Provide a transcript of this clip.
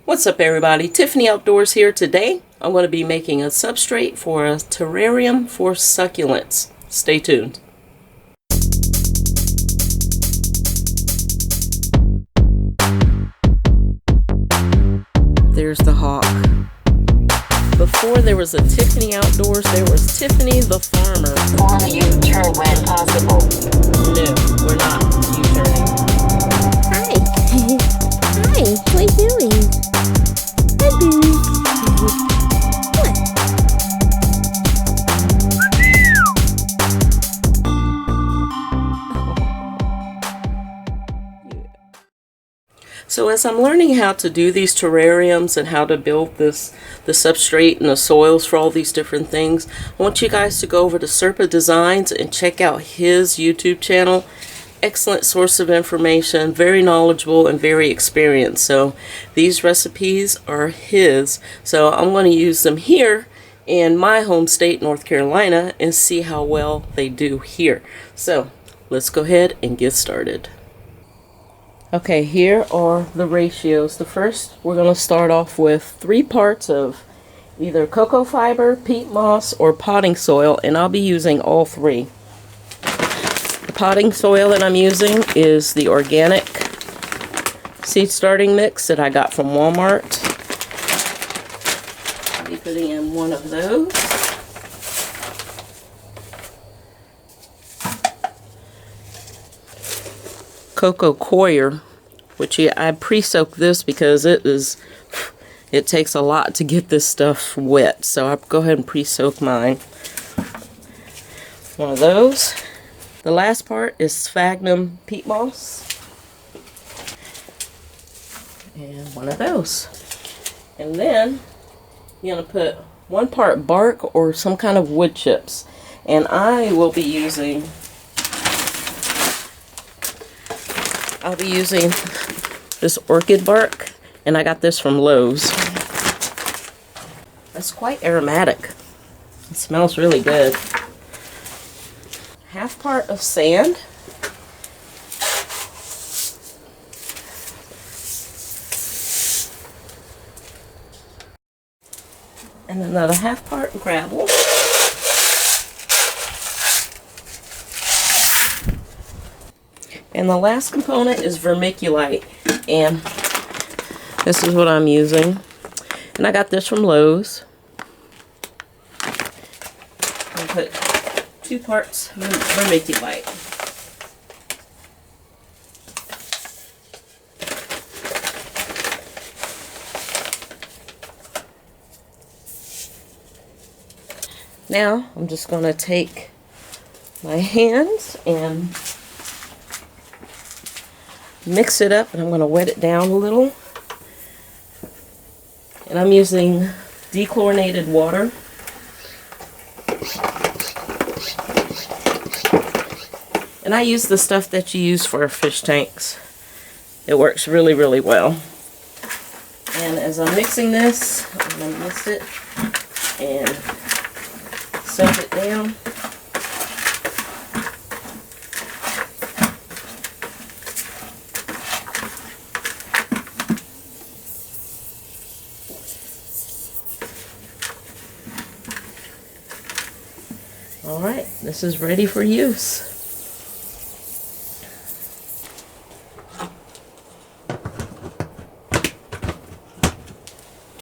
What's up everybody, Tiffany Outdoors here. Today I'm going to be making a substrate for a terrarium for succulents. Stay tuned. There's the hawk. Before there was a Tiffany Outdoors, there was Tiffany the farmer. On a U-turn when possible. No, we're not U-turning. Hi. Hi, what are you doing? Hi, baby. What? So as I'm learning how to do these terrariums and how to build the substrate and the soils for all these different things, I want you guys to go over to Serpa Designs and check out his YouTube channel. Excellent source of information, very knowledgeable and very experienced. So these recipes are his. So I'm going to use them here in my home state, North Carolina, and see how well they do here. So let's go ahead and get started. Okay, here are the ratios. The first, we're going to start off with 3 parts of either cocoa fiber, peat moss, or potting soil, and I'll be using all 3. The potting soil that I'm using is the organic seed starting mix that I got from Walmart. I'll be putting in 1 of those. Cocoa coir, which I pre-soak this because it takes a lot to get this stuff wet, so I'll go ahead and pre-soak mine. 1 of those. The last part is sphagnum peat moss, and 1 of those. And then you're going to put 1 part bark or some kind of wood chips, and I'll be using this orchid bark, and I got this from Lowe's. That's quite aromatic. It smells really good. 1/2 part of sand. And another 1/2 part gravel. And the last component is vermiculite, and this is what I'm using. And I got this from Lowe's. I'll put 2 parts vermiculite. Now I'm just going to take my hands and mix it up, and I'm going to wet it down a little. And I'm using dechlorinated water. And I use the stuff that you use for fish tanks. It works really, really well. And as I'm mixing this, I'm going to mix it and soak it down. Alright, this is ready for use.